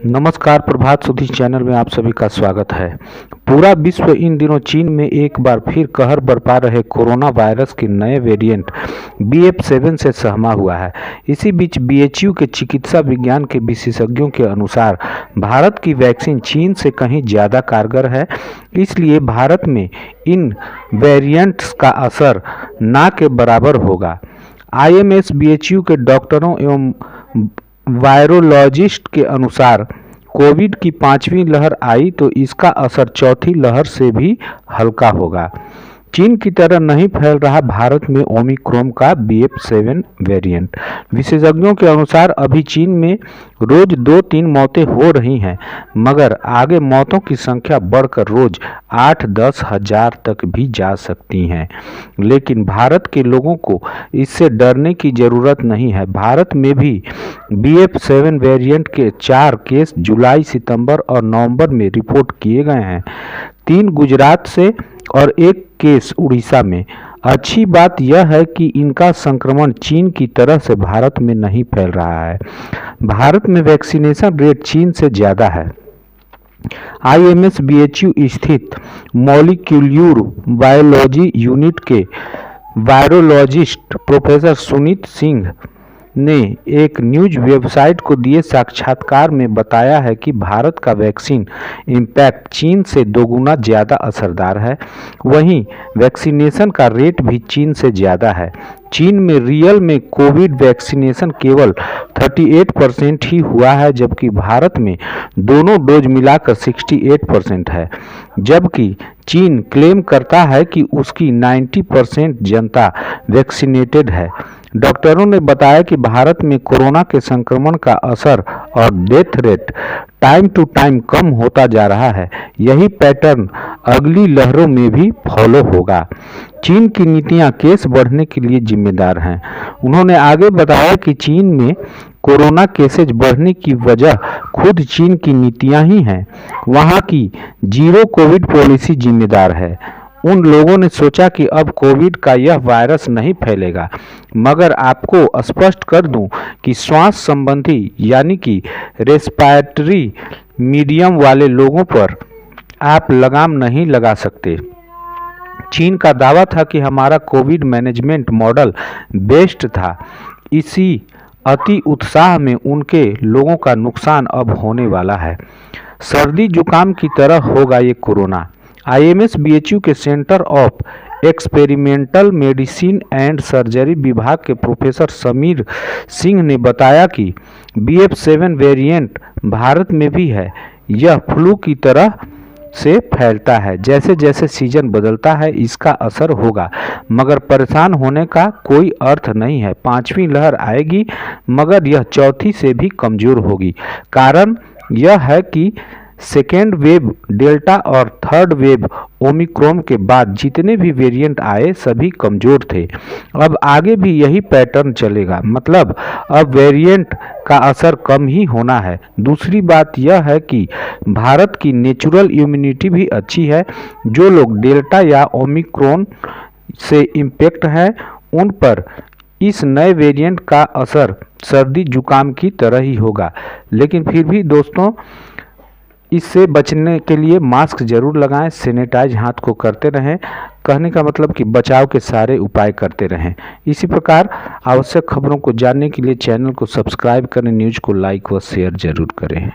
नमस्कार, प्रभात सुधी चैनल में आप सभी का स्वागत है। पूरा विश्व इन दिनों चीन में एक बार फिर कहर बरपा रहे कोरोना वायरस के नए वेरिएंट BF7 से सहमा हुआ है। इसी बीच BHU के चिकित्सा विज्ञान के विशेषज्ञों के अनुसार भारत की वैक्सीन चीन से कहीं ज़्यादा कारगर है, इसलिए भारत में इन वेरिएंट्स का असर ना के बराबर होगा। IMS BHU के डॉक्टरों एवं वायरोलॉजिस्ट के अनुसार कोविड की 5वीं लहर आई तो इसका असर चौथी लहर से भी हल्का होगा। चीन की तरह नहीं फैल रहा भारत में ओमिक्रॉन का BF7 वेरिएंट। विशेषज्ञों के अनुसार अभी चीन में रोज 2-3 मौतें हो रही हैं, मगर आगे मौतों की संख्या बढ़कर रोज 8-10 हजार तक भी जा सकती हैं। लेकिन भारत के लोगों को इससे डरने की ज़रूरत नहीं है। भारत में भी BF7 वेरिएंट के 4 केस जुलाई, सितंबर और नवंबर में रिपोर्ट किए गए हैं, 3 गुजरात से और 1 केस उड़ीसा में। अच्छी बात यह है कि इनका संक्रमण चीन की तरह से भारत में नहीं फैल रहा है। भारत में वैक्सीनेशन रेट चीन से ज़्यादा है। IMS BHU स्थित मॉलिक्यूलर बायोलॉजी यूनिट के वायरोलॉजिस्ट प्रोफेसर सुनीत सिंह ने एक न्यूज वेबसाइट को दिए साक्षात्कार में बताया है कि भारत का वैक्सीन इम्पैक्ट चीन से 2 गुना ज़्यादा असरदार है। वहीं वैक्सीनेशन का रेट भी चीन से ज़्यादा है। चीन में रियल में कोविड वैक्सीनेशन केवल 38% ही हुआ है, जबकि भारत में दोनों डोज मिलाकर 68% है। जबकि चीन क्लेम करता है कि उसकी 90% जनता वैक्सीनेटेड है। डॉक्टरों ने बताया कि भारत में कोरोना के संक्रमण का असर और death rate time to time कम होता जा रहा है। यही पैटर्न अगली लहरों में भी फॉलो होगा। चीन की नीतियां केस बढ़ने के लिए जिम्मेदार हैं। उन्होंने आगे बताया कि चीन में कोरोना केसेज बढ़ने की वजह खुद चीन की नीतियां ही हैं। वहां की जीरो कोविड पॉलिसी जिम्मेदार है। उन लोगों ने सोचा कि अब कोविड का यह वायरस नहीं फैलेगा, मगर आपको स्पष्ट कर दूं कि श्वास संबंधी यानी कि रेस्पिरेटरी मीडियम वाले लोगों पर आप लगाम नहीं लगा सकते। चीन का दावा था कि हमारा कोविड मैनेजमेंट मॉडल बेस्ट था। इसी अति उत्साह में उनके लोगों का नुकसान अब होने वाला है। सर्दी जुकाम की तरह होगा ये कोरोना। IMS BHU के centre of experimental medicine and surgery विभाग के प्रोफेसर समीर सिंह ने बताया कि BF7 वेरिएंट भारत में भी है। यह फ्लू की तरह से फैलता है। जैसे जैसे सीजन बदलता है इसका असर होगा, मगर परेशान होने का कोई अर्थ नहीं है। 5वीं लहर आएगी, मगर यह चौथी से भी कमज़ोर होगी। कारण यह है कि सेकेंड वेव डेल्टा और थर्ड वेव ओमिक्रॉन के बाद जितने भी वेरिएंट आए सभी कमज़ोर थे। अब आगे भी यही पैटर्न चलेगा, मतलब अब वेरिएंट का असर कम ही होना है। दूसरी बात यह है कि भारत की नेचुरल इम्यूनिटी भी अच्छी है। जो लोग डेल्टा या ओमिक्रॉन से इम्पैक्ट है उन पर इस नए वेरिएंट का असर सर्दी जुकाम की तरह ही होगा। लेकिन फिर भी दोस्तों, इससे बचने के लिए मास्क जरूर लगाएं, सैनिटाइज हाथ को करते रहें। कहने का मतलब कि बचाव के सारे उपाय करते रहें। इसी प्रकार आवश्यक खबरों को जानने के लिए चैनल को सब्सक्राइब करें, न्यूज़ को लाइक व शेयर जरूर करें।